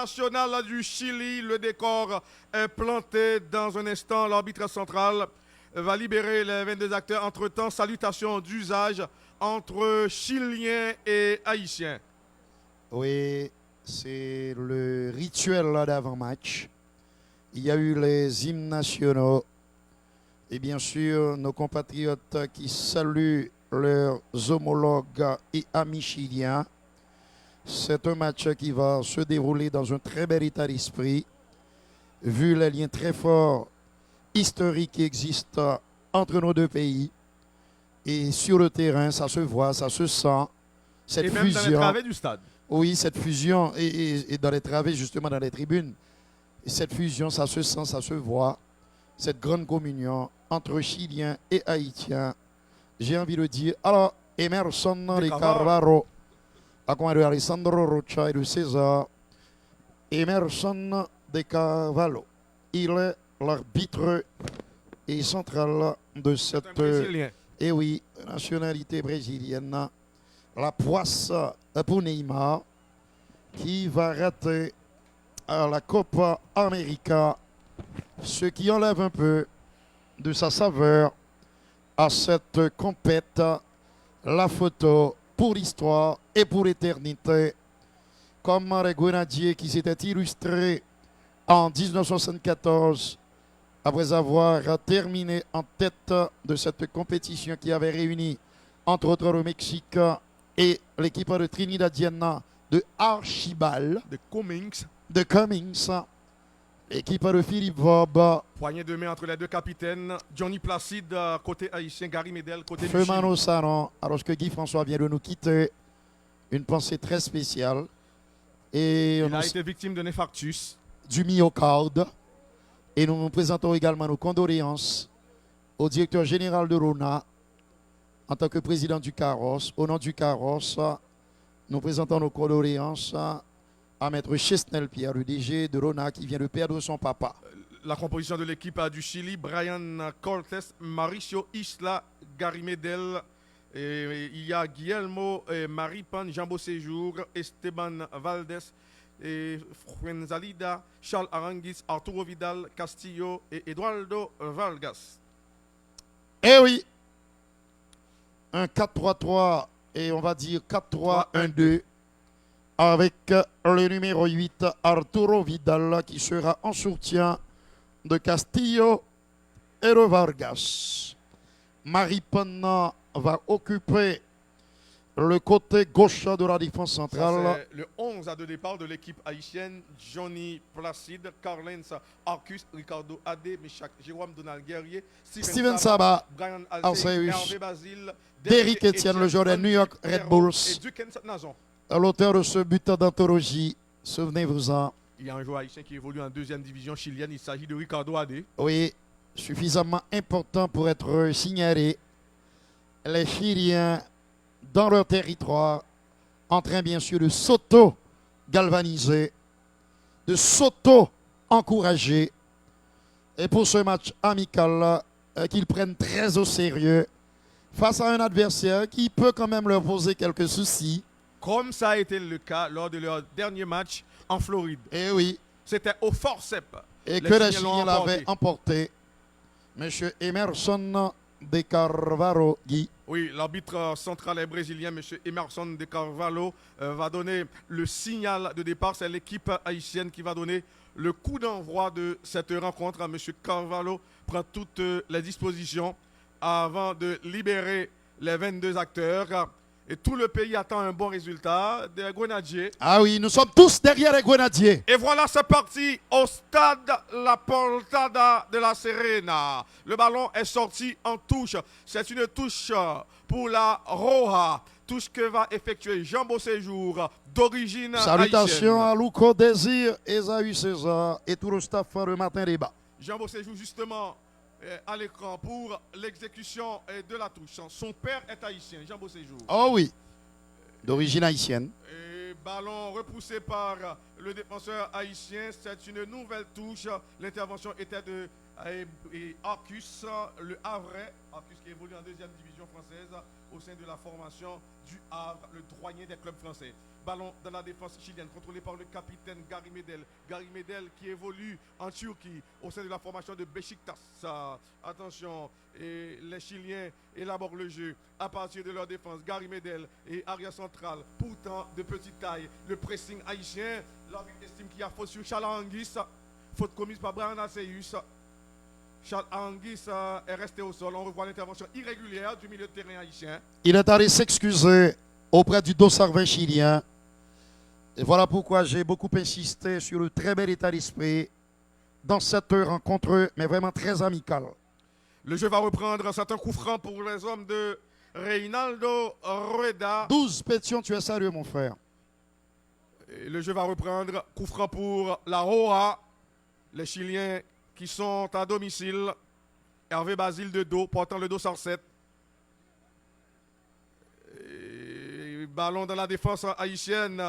nationale du Chili. Le décor est planté dans un instant. L'arbitre central va libérer les 22 acteurs. Entre-temps, salutations d'usage entre Chiliens et Haïtiens. Oui, c'est le rituel d'avant-match. Il y a eu les hymnes nationaux et bien sûr nos compatriotes qui saluent leurs homologues et amis chiliens. C'est un match qui va se dérouler dans un très bel état d'esprit, vu les liens très forts historiques qui existent entre nos deux pays. Et sur le terrain, ça se voit, ça se sent. Cette et même fusion, dans les travées du stade. Oui, cette fusion, et dans les travées, justement dans les tribunes. Et cette fusion, ça se sent, ça se voit. Cette grande communion entre Chiliens et Haïtiens. J'ai envie de dire, alors, Emerson de Carvalho, accompagné de Alessandro Rocha et de César. Emerson de Carvalho, il est l'arbitre et central de cette et oui, nationalité brésilienne. La poisse pour Neymar qui va rater à la Copa América, ce qui enlève un peu de sa saveur à cette compète. La photo pour l'histoire et pour l'éternité, comme les Grenadiers qui s'étaient illustrés en 1974 après avoir terminé en tête de cette compétition qui avait réuni entre autres le Mexique et l'équipe de Trinidadienne de Archibald, de Cummings, équipe de Philippe Vaub. Poignée de main entre les deux capitaines, Johnny Placide côté haïtien, Gary Medel côté Feuman au salon, alors que Guy François vient de nous quitter. Une pensée très spéciale. Et il a été victime d'un infarctus du myocarde. Et nous nous présentons également nos condoléances au directeur général de RONA en tant que président du Carrosse. Au nom du Carrosse, nous présentons nos condoléances à Maître Chesnel Pierre, le DG de RONA qui vient de perdre son papa. La composition de l'équipe du Chili, Brian Cortés, Mauricio Isla, Gary Medel, et il y a Guillermo Maripan, Jambo Séjour, Esteban Valdés, et Fuenzalida, Charles Aranguis, Arturo Vidal, Castillo et Eduardo Vargas. Eh oui, un 4-3-3 et on va dire 4-3-1-2 avec le numéro 8, Arturo Vidal, qui sera en soutien de Castillo et de Vargas. Maripan va occuper le côté gauche de la défense centrale. C'est le 11 de départ de l'équipe haïtienne. Johnny Placide, Carlens Arcus, Ricardo Adé, Michak, Jérôme Donald Guerrier, Steven Saba, Brian Alceus, Hervé Basile, Derrick Etienne, le joueur des New York Red Bulls. L'auteur de ce but d'anthologie, souvenez-vous-en. Il y a un joueur haïtien qui évolue en deuxième division chilienne. Il s'agit de Ricardo Adé. Oui, suffisamment important pour être signalé. Les Chiliens, dans leur territoire, en train bien sûr de s'auto-galvaniser, de s'auto-encourager. Et pour ce match amical, qu'ils prennent très au sérieux, face à un adversaire qui peut quand même leur poser quelques soucis. Comme ça a été le cas lors de leur dernier match en Floride. Et oui. C'était au forceps. Et que les Chiliens l'avaient emporté. Monsieur Emerson de Carvalho, Guy. Oui, l'arbitre central est brésilien, monsieur Emerson de Carvalho, va donner le signal de départ. C'est l'équipe haïtienne qui va donner le coup d'envoi de cette rencontre. Monsieur Carvalho prend toutes les dispositions avant de libérer les 22 acteurs. Et tout le pays attend un bon résultat des Grenadiers. Ah oui, nous sommes tous derrière les Grenadiers. Et voilà, c'est parti au stade La Portada de la Serena. Le ballon est sorti en touche. C'est une touche pour la Roja. Touche que va effectuer Jambo Séjour d'origine haïtienne. Salutations à Louko Désir, Esaü César et tout le staff de Matin Débat. Jambo Séjour justement à l'écran pour l'exécution de la touche. Son père est haïtien, Jambo Séjour. Oh oui, d'origine haïtienne. Et ballon repoussé par le défenseur haïtien. C'est une nouvelle touche. L'intervention était de Arcus, le Havrais. Arcus qui évolue en deuxième division française au sein de la formation du Havre, le doyen des clubs français. Ballon dans la défense chilienne, contrôlé par le capitaine Gary Medel. Gary Medel qui évolue en Turquie au sein de la formation de Beşiktaş. Attention, et les Chiliens élaborent le jeu à partir de leur défense. Gary Medel et arrière central, pourtant de petite taille. Le pressing haïtien, l'arbitre estime qu'il y a faute sur Charles Anguis. Faute commise par Brian Aceus. Charles Anguis est resté au sol. On revoit l'intervention irrégulière du milieu de terrain haïtien. Il est allé s'excuser auprès du Dossarvin chilien. Et voilà pourquoi j'ai beaucoup insisté sur le très bel état d'esprit dans cette rencontre, mais vraiment très amicale. Le jeu va reprendre. C'est un coup franc pour les hommes de Reinaldo Rueda. 12 pétions, tu es sérieux, mon frère. Et le jeu va reprendre. Coup franc pour la Roa. Les Chiliens qui sont à domicile. Hervé Basile de dos, portant le dos 107. Et ballon dans la défense haïtienne.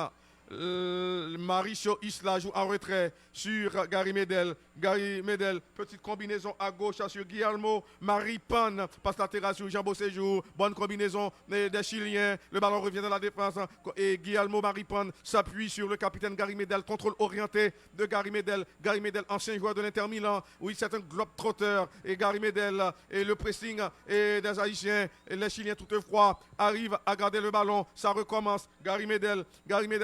Mauricio Isla joue en retrait sur Gary Medel. Gary Medel, petite combinaison à gauche sur Guillermo Maripán. Passe latérale sur Jean Beauséjour. Bonne combinaison des Chiliens. Le ballon revient dans la défense. Et Guillermo Maripán s'appuie sur le capitaine Gary Medel. Contrôle orienté de Gary Medel. Gary Medel, ancien joueur de l'Inter Milan. Oui, c'est un globe-trotteur. Et Gary Medel et le pressing et des Haïtiens. Et les Chiliens toutefois arrivent à garder le ballon. Ça recommence. Gary Medel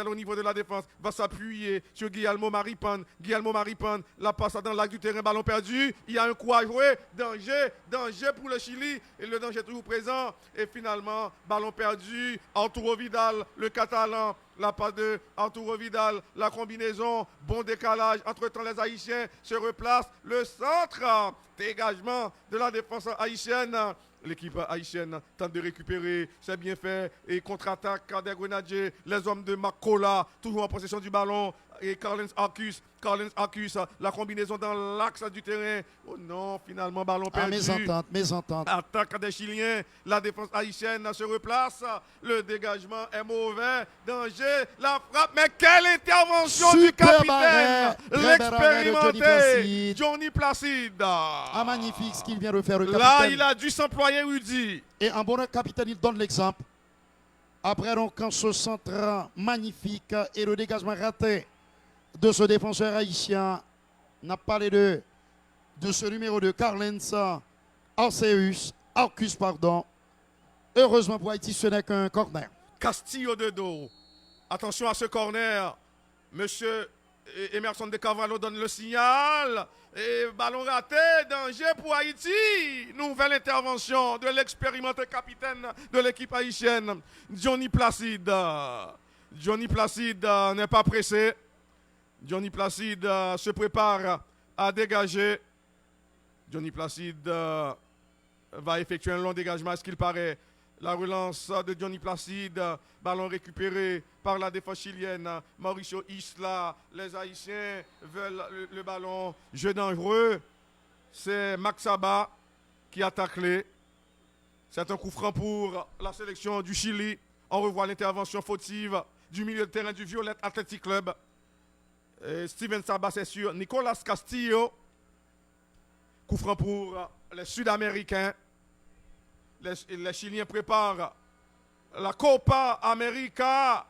au niveau de la défense va s'appuyer sur Guillermo Maripán. Guillermo Maripán, la passe dans l'axe du terrain, ballon perdu. Il y a un coup à jouer. Danger pour le Chili. Et le danger est toujours présent. Et finalement, ballon perdu. Arturo Vidal, le Catalan. La passe de Arturo Vidal, la combinaison, bon décalage. Entre-temps, les Haïtiens se replacent. Le centre, dégagement de la défense haïtienne. L'équipe haïtienne tente de récupérer, c'est bien fait. Et contre-attaque des Grenadiers, les hommes de Makola, toujours en possession du ballon. Et Carlens Arcus, la combinaison dans l'axe du terrain. Oh non, finalement, ballon perdu. Mésentente. Attaque des Chiliens, la défense haïtienne se replace. Le dégagement est mauvais. Danger, la frappe. Mais quelle intervention du capitaine, l'expérimenté Johnny Placide. Ah, magnifique ce qu'il vient de faire, le capitaine. Là, il a dû s'employer Rudy. Et en bon capitaine, il donne l'exemple. Après donc, en ce centre magnifique et le dégagement raté de ce défenseur haïtien, on a parlé de ce numéro de Carlens Arcus. Heureusement pour Haïti, ce n'est qu'un corner. Castillo de dos. Attention à ce corner. Monsieur Emerson de Carvalho donne le signal. Et ballon raté, danger pour Haïti. Nouvelle intervention de l'expérimenté capitaine de l'équipe haïtienne, Johnny Placide. Johnny Placide n'est pas pressé. Johnny Placide se prépare à dégager. Johnny Placide va effectuer un long dégagement, à ce qu'il paraît. La relance de Johnny Placide, ballon récupéré par la défense chilienne. Mauricio Isla, les Haïtiens veulent le ballon. Jeu dangereux, c'est Max Saba qui a taclé. C'est un coup franc pour la sélection du Chili. On revoit l'intervention fautive du milieu de terrain du Violet Athletic Club. Steven Saba, c'est sûr. Nicolas Castillo. Coup franc pour les Sud-Américains. Les Chiliens préparent la Copa América.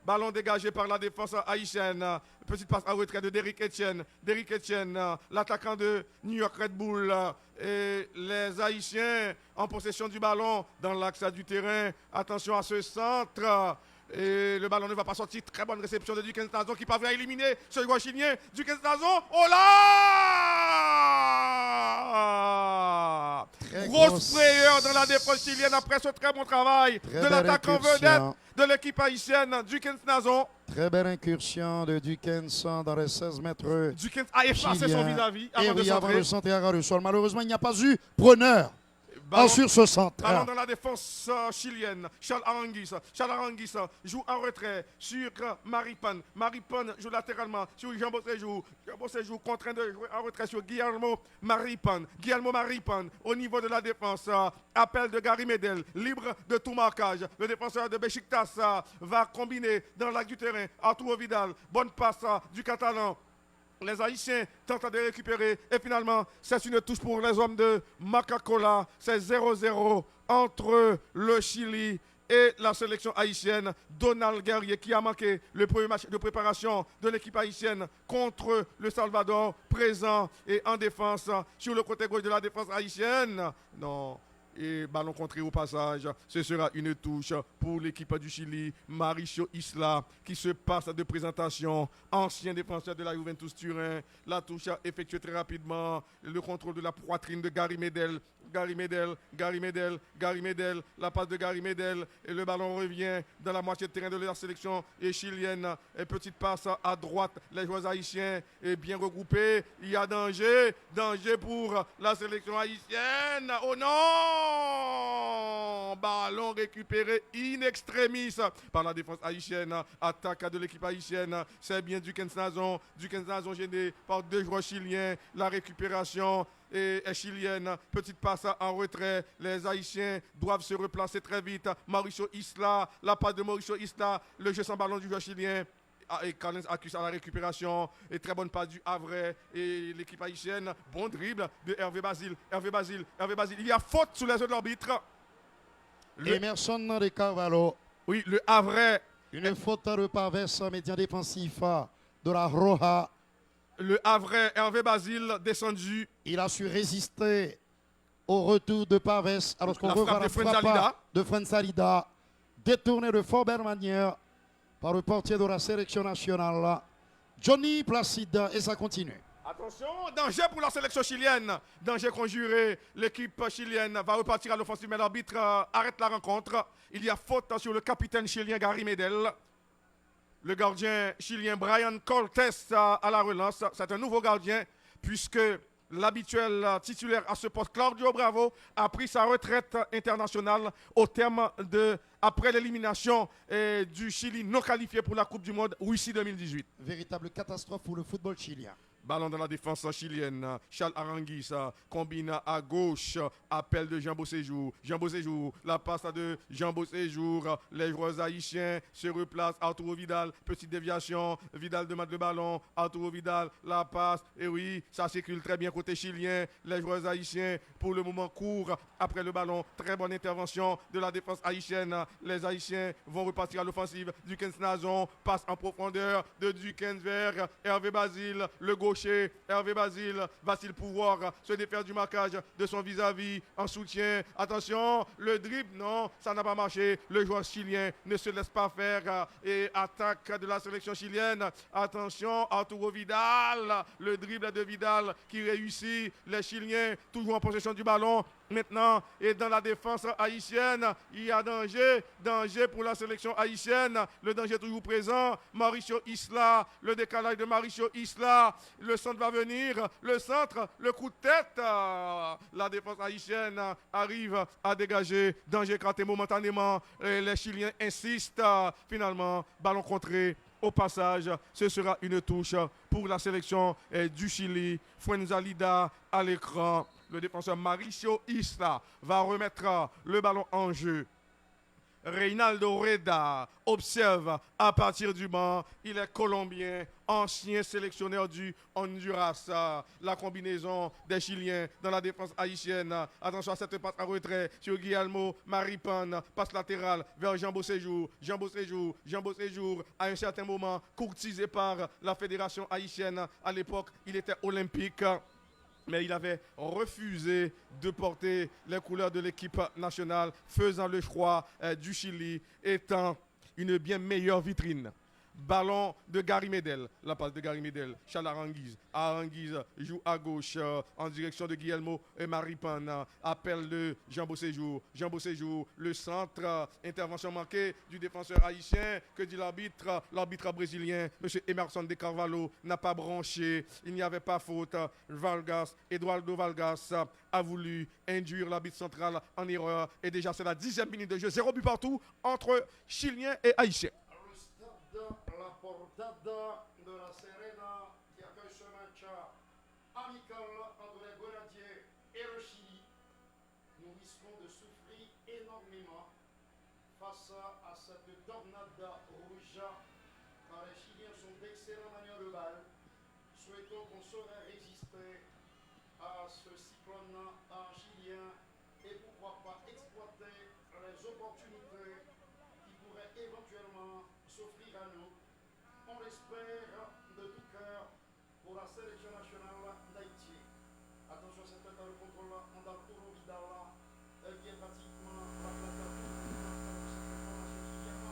Ballon dégagé par la défense haïtienne. Petite passe à retrait de Derrick Etienne. Derrick Etienne, l'attaquant de New York Red Bull. Et les Haïtiens en possession du ballon dans l'axe du terrain. Attention à ce centre. Et le ballon ne va pas sortir. Très bonne réception de Dukens Nazon qui parvient à éliminer ce joueur chilien. Dukens Nazon. Oh là! Grosse frayeur dans la défense chilienne après ce très bon travail de l'attaquant vedette de l'équipe haïtienne, Dukens Nazon. Très belle incursion de Dukens dans les 16 mètres. Dukens a effacé son vis-à-vis avant de centrer. Avant le sol. Malheureusement, il n'y a pas eu preneur. en sur ce centre. Ballon dans la défense chilienne. Charles Aranguis. Charles Aranguis joue en retrait sur Maripan. Maripan joue latéralement sur Jean Bossé-Jour. Jean Bossé-Jour contraint de jouer en retrait sur Guillermo Maripan. Guillermo Maripan au niveau de la défense. Appel de Gary Medel. Libre de tout marquage. Le défenseur de Besiktas va combiner dans l'axe du terrain. Arturo Vidal. Bonne passe du Catalan. Les Haïtiens tentent de récupérer et finalement, c'est une touche pour les hommes de Macacola. C'est 0-0 entre le Chili et la sélection haïtienne. Donald Guerrier qui a manqué le premier match de préparation de l'équipe haïtienne contre le Salvador, présent et en défense sur le côté gauche de la défense haïtienne. Non. Et ballon contré au passage, ce sera une touche pour l'équipe du Chili. Mauricio Isla qui se passe de présentation, ancien défenseur de la Juventus Turin. La touche effectuée très rapidement, le contrôle de la poitrine de Gary Medel. Gary Medel, la passe de Gary Medel et le ballon revient dans la moitié de terrain de la sélection chilienne. Et petite passe à droite, les joueurs haïtiens est bien regroupés. Il y a danger pour la sélection haïtienne. Oh non! Ballon récupéré in extremis par la défense haïtienne. Attaque de l'équipe haïtienne. C'est bien Dukens Nazon gêné par deux joueurs chiliens. La récupération est chilienne. Petite passe en retrait. Les Haïtiens doivent se replacer très vite. Mauricio Isla, la passe de Mauricio Isla. Le jeu sans ballon du joueur chilien. Et Carlens accuse à la récupération. Et très bonne passe du Havre. Et l'équipe haïtienne. Bon dribble de Hervé Basile. Il y a faute sous les yeux de l'arbitre. Emerson de Carvalho. Oui, le Havre. Une faute de Pavès, médian défensif de la Roja. Le Havre, Hervé Basile, descendu. Il a su résister au retour de Pavès. Alors qu'on revoit la frappe de Fuenzalida, détourné de fort belle manière par le portier de la sélection nationale, Johnny Placide, et ça continue. Attention, danger pour la sélection chilienne. Danger conjuré. L'équipe chilienne va repartir à l'offensive, mais l'arbitre arrête la rencontre. Il y a faute sur le capitaine chilien Gary Medel. Le gardien chilien Brian Cortés à la relance. C'est un nouveau gardien puisque l'habituel titulaire à ce poste, Claudio Bravo, a pris sa retraite internationale au terme de après l'élimination du Chili non qualifié pour la Coupe du Monde Russie 2018. Véritable catastrophe pour le football chilien. Ballon dans la défense chilienne. Charles Aranguis combine à gauche. Appel de Jean Bossé-Jour. La passe de Jean Bossé-Jour. Les joueurs haïtiens se replacent. Arturo Vidal. Petite déviation. Vidal demande le ballon. Arturo Vidal. La passe. Et oui, ça circule très bien côté chilien. Les joueurs haïtiens, pour le moment, courent après le ballon. Très bonne intervention de la défense haïtienne. Les Haïtiens vont repartir à l'offensive. Dukens Nazon passe en profondeur de Dukens vers Hervé Basile. Le gauche. Hervé Basile va-t-il pouvoir se défaire du marquage de son vis-à-vis en soutien? Attention, le dribble, non, ça n'a pas marché. Le joueur chilien ne se laisse pas faire et attaque de la sélection chilienne. Attention, Arturo Vidal, le dribble de Vidal qui réussit. Les Chiliens toujours en possession du ballon. Maintenant, et dans la défense haïtienne, il y a danger pour la sélection haïtienne. Le danger toujours présent. Mauricio Isla, le décalage de Mauricio Isla. Le centre va venir. Le centre, le coup de tête. La défense haïtienne arrive à dégager. Danger éclaté momentanément. Et les Chiliens insistent. Finalement, ballon contré. Au passage, ce sera une touche pour la sélection du Chili. Fuenzalida à l'écran. Le défenseur Mauricio Isla va remettre le ballon en jeu. Reynaldo Reda observe à partir du banc. Il est colombien, ancien sélectionneur du Honduras. La combinaison des Chiliens dans la défense haïtienne. Attention à cette passe en retrait sur Guillermo Maripan. Passe latérale vers Jean Bossé-Jour. Jean Bossé-Jour, à un certain moment, courtisé par la fédération haïtienne. À l'époque, il était olympique. Mais il avait refusé de porter les couleurs de l'équipe nationale, faisant le choix du Chili, étant une bien meilleure vitrine. Ballon de Gary Medel. La passe de Gary Medel. Charles Aranguiz. Aranguiz joue à gauche en direction de Guillermo et Maripane. Appel de Jean Beauséjour. Jean Beauséjour. Le centre. Intervention manquée du défenseur haïtien. Que dit l'arbitre? L'arbitre brésilien, M. Emerson de Carvalho, n'a pas branché. Il n'y avait pas faute. Vargas, Eduardo Vargas a voulu induire l'arbitre central en erreur. Et déjà, c'est la 10e minute de jeu. 0 but partout entre Chiliens et Haïtiens. La Portada de la Serena qui accueille ce match amical entre les Grenadiers et le Chili. Nous risquons de souffrir énormément face à cette tornade rouge car les Chiliens sont d'excellents manières de balle. Souhaitons qu'on saurait résister à ce cyclone chilien et pourquoi pas exploiter les opportunités qui pourraient éventuellement s'offrir à nous. On l'espère de tout cœur pour la sélection nationale d'Haïti. Attention, c'est dans le contrôle d'Arturo Vidal qui est pratiquement la plateforme de cette formation chilienne.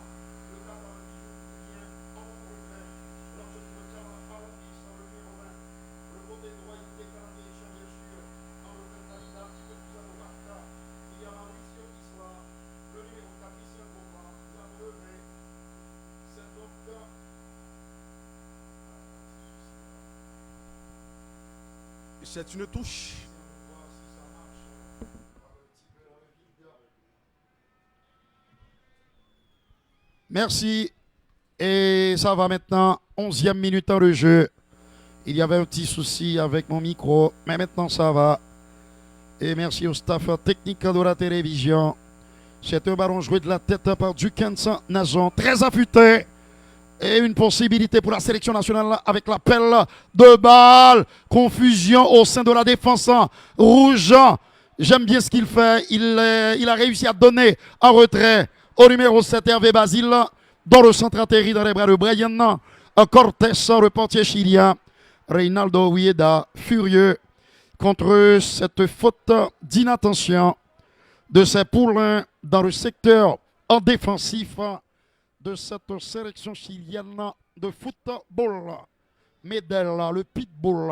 Le cadre du vient en progrès lorsque le cadre Aranguiz dans le numéro 20. Le côté droit il décale en direction bien sûr en le candidat un petit peu plus à droite. Il y a Mauricio Isla, le numéro 4 Christian Copa, la relevé. C'est donc c'est une touche. Merci. Et ça va maintenant. 11e minute dans le jeu. Il y avait un petit souci avec mon micro, mais maintenant ça va. Et merci au staff technique de la télévision. C'est un ballon joué de la tête par Duquesne Nazon, très affûté. Et une possibilité pour la sélection nationale avec l'appel de balle. Confusion au sein de la défense rouge. J'aime bien ce qu'il fait. Il a réussi à donner un retrait au numéro 7, Hervé Basile. Dans le centre atterri dans les bras de Brian Cortés, le portier chilien. Reynaldo Huieda, furieux contre cette faute d'inattention de ses poulains dans le secteur en défensif de cette sélection chilienne de football. Medel, le pitbull.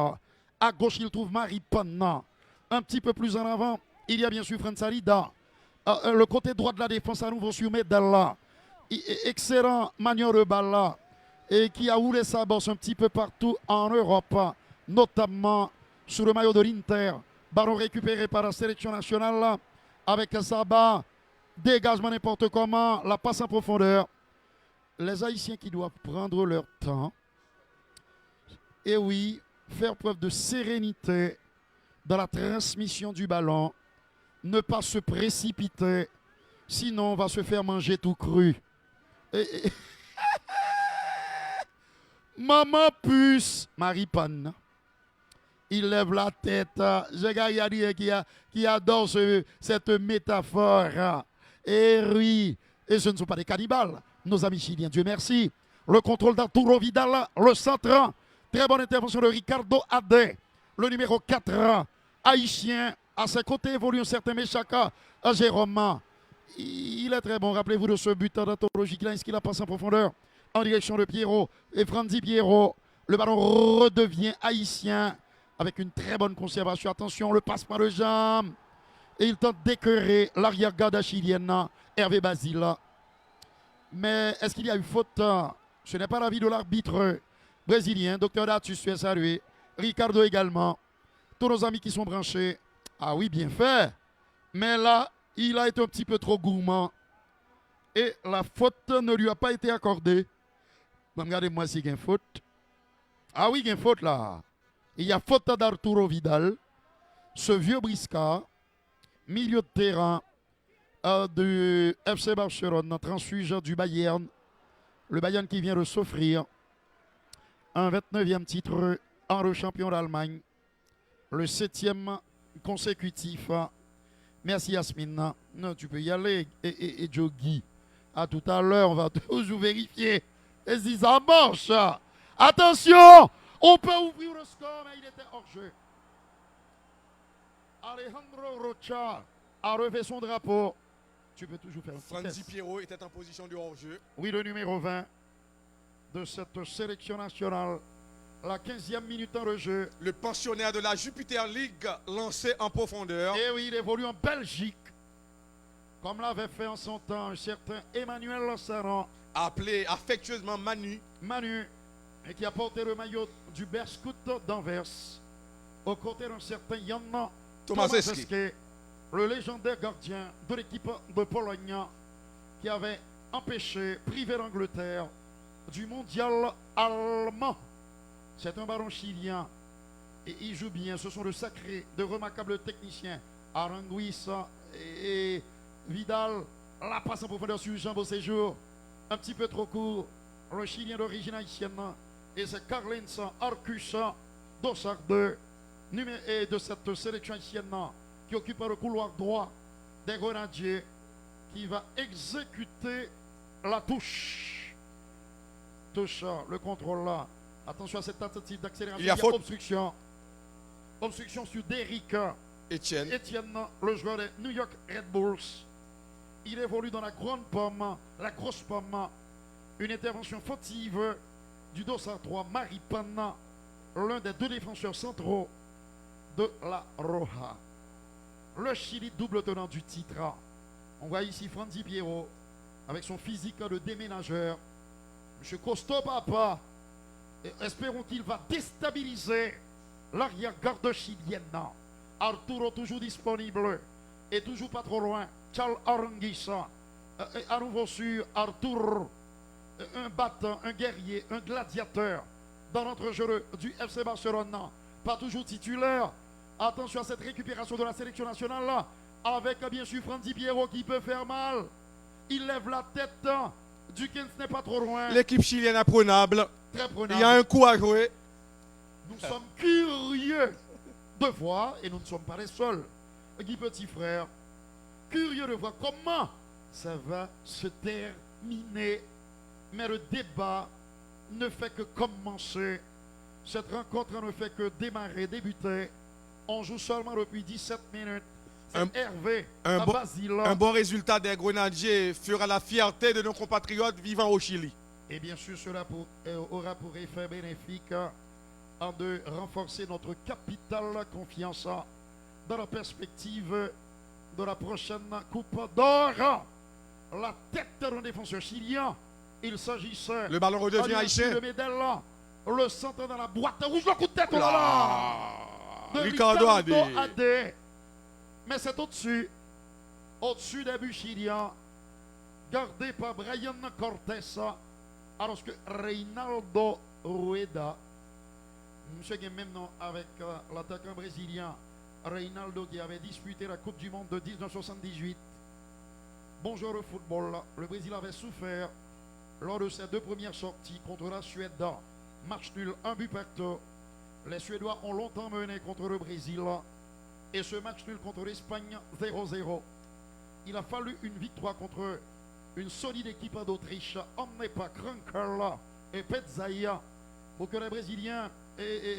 À gauche, il trouve Maripana. Un petit peu plus en avant, il y a bien sûr Fransalida. Le côté droit de la défense à nouveau sur Medel. Excellent manière de balle et qui a roulé sa bosse un petit peu partout en Europe, notamment sur le maillot de l'Inter. Ballon récupéré par la sélection nationale avec Saba. Dégagement n'importe comment, la passe en profondeur. Les Haïtiens qui doivent prendre leur temps. Et oui, faire preuve de sérénité dans la transmission du ballon. Ne pas se précipiter, sinon on va se faire manger tout cru. Maman puce, Maripane. Il lève la tête. J'ai regardé qui adore cette métaphore. Et oui, et ce ne sont pas des cannibales. Nos amis chiliens, Dieu merci. Le contrôle d'Arturo Vidal, le centre. Très bonne intervention de Ricardo Ade, le numéro 4, haïtien. À ses côtés évolue un certain Meshaka Jérôme. Il est très bon. Rappelez-vous de ce but d'Arturo Giglain qui la passe en profondeur en direction de Pierrot et Franzi Pierrot. Le ballon redevient haïtien avec une très bonne conservation. Attention, le passe par le jambe. Et il tente d'écœurer l'arrière-garde chilienne, Hervé Basile. Mais est-ce qu'il y a eu faute? Ce n'est pas l'avis de l'arbitre brésilien. Docteur Datus, tu es salué. Ricardo également. Tous nos amis qui sont branchés. Ah oui, bien fait. Mais là, il a été un petit peu trop gourmand. Et la faute ne lui a pas été accordée. Regardez-moi s'il y a une faute. Ah oui, il y a une faute là. Il y a faute d'Arturo Vidal. Ce vieux briscard, milieu de terrain du FC Barcelone, transfuge du Bayern. Le Bayern qui vient de s'offrir un 29e titre en champion d'Allemagne. Le 7e consécutif. Merci Yasmine. Non, tu peux y aller. Et Jogi. À tout à l'heure, on va toujours vérifier. Et si ça marche. Attention, on peut ouvrir le score, mais il était hors jeu. Alejandro Rocha a relevé son drapeau. Tu peux toujours faire un Franzi Pierrot était en position de hors-jeu. Oui, le numéro 20. de cette sélection nationale. La 15e minute en jeu. Le pensionnaire de la Jupiter League lancé en profondeur. Et oui, il évolue en Belgique. Comme l'avait fait en son temps un certain Emmanuel Lassaran. Appelé affectueusement Manu. Manu, et qui a porté le maillot du Berscout d'Anvers. Aux côtés d'un certain Jan Tomaszewski, le légendaire gardien de l'équipe de Pologne, qui avait empêché, privé l'Angleterre du mondial allemand. C'est un baron chilien et il joue bien. Ce sont de sacrés, de remarquables techniciens. Aranguis et Vidal. La passe en profondeur sur Jean Beauséjour. Un petit peu trop court. Le chilien d'origine haïtienne. Et c'est Carlens Arcus Dossard et de cette sélection haïtienne qui occupe le couloir droit des Grenadiers, qui va exécuter la touche. Touche, le contrôle là. Attention à cette tentative d'accélération. Il y a faute. Obstruction. Obstruction sur Derrick Etienne. Etienne, le joueur des New York Red Bulls. Il évolue dans la grande pomme, la grosse pomme. Une intervention fautive du Dossard 3, Maripana, l'un des deux défenseurs centraux de la Roja. Le Chili, double tenant du titre. On voit ici Franzi Piero avec son physique de déménageur. Monsieur Costo Papa. Et espérons qu'il va déstabiliser l'arrière-garde chilienne. Arturo toujours disponible et toujours pas trop loin. Charles Aranguis à nouveau sur Arturo, un battant, un guerrier, un gladiateur dans notre jeu du FC Barcelone. Pas toujours titulaire. Attention à cette récupération de la sélection nationale là, avec bien sûr Franzi Piero qui peut faire mal. Il lève la tête. Dukens n'est pas trop loin. L'équipe chilienne apprenable. Très prenable. Il y a un coup à jouer. Nous sommes curieux de voir, et nous ne sommes pas les seuls, Guy Petit Frère, curieux de voir comment ça va se terminer. Mais le débat ne fait que commencer. Cette rencontre ne fait que démarrer, débuter. On joue seulement depuis 17 minutes. Hervé, un bon résultat des Grenadiers fera la fierté de nos compatriotes vivant au Chili. Et bien sûr, cela aura pour effet bénéfique de renforcer notre capital confiance dans la perspective de la prochaine Coupe d'Or. La tête d'un défenseur chilien, il s'agissait. Le ballon redevient haïtien. Le médaille, le centre dans la boîte rouge, le coup de tête, là, de Ricardo Adé. Mais c'est au-dessus des buts chiliens, gardé par Brian Cortés, alors que Reinaldo Rueda, monsieur qui est même nom avec l'attaquant brésilien, Reinaldo qui avait disputé la Coupe du Monde de 1978. Bon joueur de football, le Brésil avait souffert lors de ses deux premières sorties contre la Suède. Match nul, un but partout. Les Suédois ont longtemps mené contre le Brésil. Et ce match nul contre l'Espagne, 0-0. Il a fallu une victoire contre une solide équipe d'Autriche, Omnepa, Krankel et Pezzaia, pour que les Brésiliens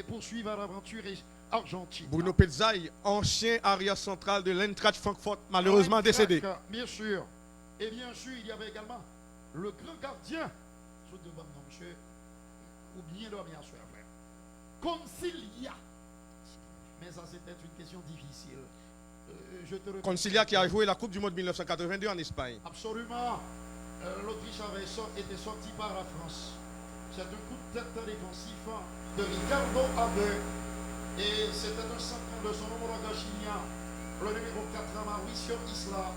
poursuivent l'aventure argentine. Bruno Pezzaia, ancien arrière central de l'Eintracht Francfort, malheureusement décédé. Bien sûr. Et bien sûr, il y avait également le grand gardien, monsieur, oubliez le bien sûr, frère, Concilia. Mais ça, c'était une question difficile. Concilia qui a joué la Coupe du Monde 1982 en Espagne. Absolument. L'Autriche avait été sortie par la France. C'est un coup de tête défensif de Ricardo Abe. Et c'était un centre de son homologue chilien, le numéro 4, Mauricio Isla.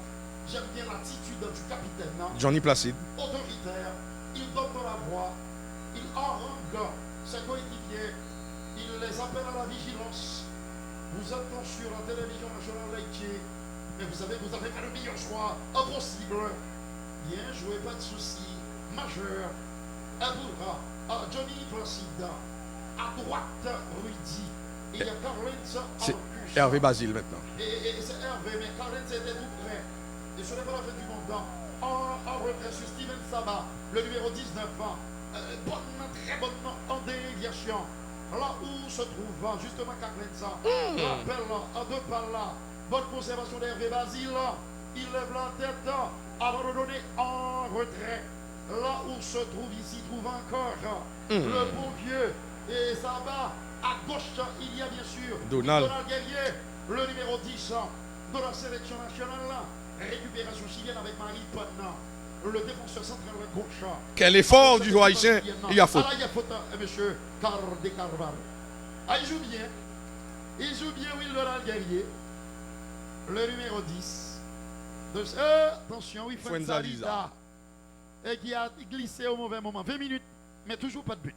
J'aime bien l'attitude du capitaine. Johnny Placide. Autoritaire. Il donne de la voix. Il harangue ses coéquipiers. Il les appelle à la vigilance. Vous êtes sur la télévision nationale d'Haïti, mais vous savez que vous avez fait le meilleur choix impossible. Bien joué, pas de souci. Majeur. Aboura, Johnny Placide. À droite, Rudy. Et il y a Carlens. C'est Hervé Basile maintenant. Et c'est Hervé, mais Carlens était tout près. Et ce n'est pas la fin du monde. En retrait sur Steven Saba, le numéro 19. Très bonne déviation. Là où se trouve justement Carlenza. Rappel à deux pas là. Bonne conservation d'Hervé Basile. Il lève la tête. Abandonné en retrait. Là où se trouve ici, trouve encore le bon Dieu. Et ça va, à gauche, il y a bien sûr Donald Guerrier, le numéro 10 de la sélection nationale. Récupération chilienne avec Marie Panna, le défenseur central à gauche. Quel effort du joueur haïtien. Il y a faute. Ah là, il y a faute, monsieur Carvalho. Ah, il joue bien. Il joue bien, oui, Donald Guerrier. Le numéro 10. Attention, oui, Fuenzalida. Et qui a glissé au mauvais moment. 20 minutes, mais toujours pas de but.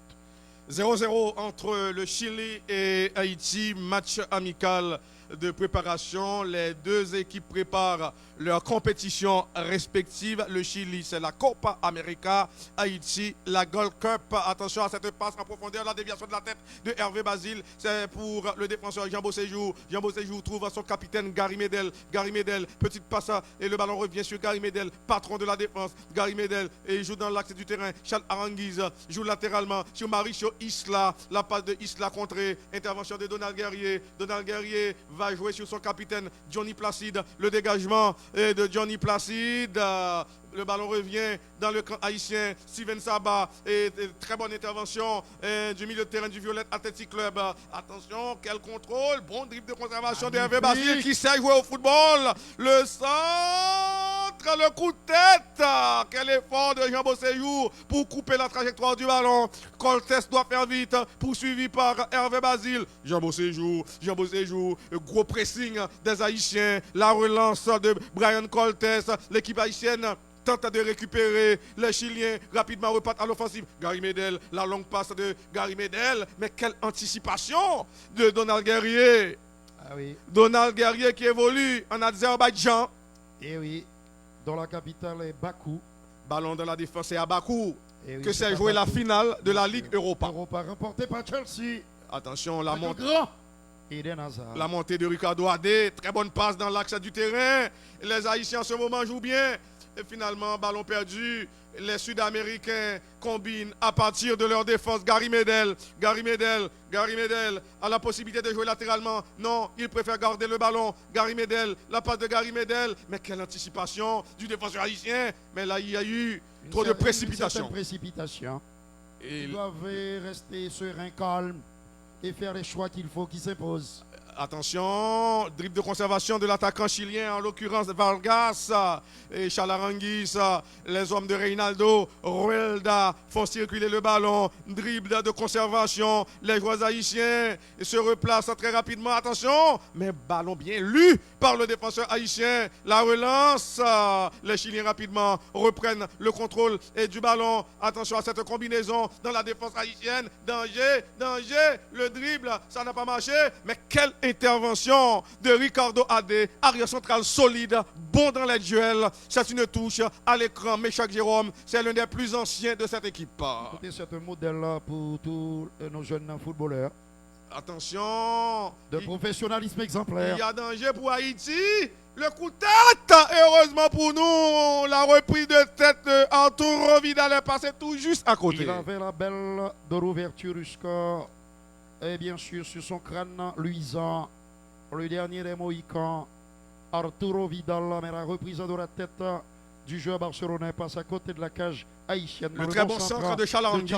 0-0 entre le Chili et Haïti, match amical de préparation. Les deux équipes préparent leur compétition respective. Le Chili, c'est la Copa América. Haïti, la Gold Cup. Attention à cette passe en profondeur. La déviation de la tête de Hervé Basile. C'est pour le défenseur Jean Beauséjour. Jean Beauséjour trouve son capitaine Gary Medel. Gary Medel, petite passe et le ballon revient sur Gary Medel, patron de la défense. Gary Medel et il joue dans l'axe du terrain. Charles Aranguiz joue latéralement sur Mauricio Isla. La passe de Isla contrée. Intervention de Donald Guerrier. Donald Guerrier va jouer sur son capitaine Johnny Placide. Le dégagement de Johnny Placide. Le ballon revient dans le camp haïtien. Steven Saba. Et très bonne intervention du milieu de terrain du Violet Athletic Club. Attention, quel contrôle. Bon dribble de conservation de Hervé Basile qui sait jouer au football. Le centre, le coup de tête. Quel effort de Jean Beauséjour pour couper la trajectoire du ballon. Coltes doit faire vite. Poursuivi par Hervé Basile. Jean Beauséjour, gros pressing des Haïtiens. La relance de Brian Coltes. L'équipe haïtienne tente de récupérer. Les Chiliens rapidement repartent à l'offensive. Gary Medel, la longue passe de Gary Medel. Mais quelle anticipation de Donald Guerrier. Ah oui. Donald Guerrier qui évolue en Azerbaïdjan. Et oui, dans la capitale est Bakou. Ballon dans la défense et à Bakou. Oui, que c'est joué la finale de la Ligue Europa. Remportée par Chelsea. Attention, la montée. La montée de Ricardo Adé. Très bonne passe dans l'axe du terrain. Les Haïtiens en ce moment jouent bien. Et finalement, ballon perdu. Les Sud-Américains combinent à partir de leur défense. Gary Medel a la possibilité de jouer latéralement. Non, il préfère garder le ballon. Gary Medel, la passe de Gary Medel. Mais quelle anticipation du défenseur haïtien. Mais là, il y a eu trop de précipitation. Ils doivent rester sereins, calmes et faire les choix qu'il faut, qui s'imposent. Attention, dribble de conservation de l'attaquant chilien, en l'occurrence Vargas et Chalaranguis. Les hommes de Reynaldo, Ruelda font circuler le ballon. Dribble de conservation. Les joueurs haïtiens se replacent très rapidement. Attention, mais ballon bien lu par le défenseur haïtien. La relance. Les Chiliens rapidement reprennent le contrôle du ballon. Attention à cette combinaison dans la défense haïtienne. Danger. Le dribble, ça n'a pas marché. Mais quelle intervention de Ricardo Adé, arrière central solide, bon dans les duels. C'est une touche à l'écran. Méchac Jérôme, c'est l'un des plus anciens de cette équipe. Écoutez, c'est un modèle pour tous nos jeunes footballeurs. Attention. De professionnalisme exemplaire. Il y a danger pour Haïti. Le coup de tête, heureusement pour nous, la reprise de tête de Arturo Vidal est passée tout juste à côté. Il avait la belle de l'ouverture du score. Et bien sûr, sur son crâne luisant, le dernier des Mohicans, Arturo Vidal, mais la reprise de la tête du joueur barcelonais passe à côté de la cage haïtienne. Le très bon centre de Chalaranguis.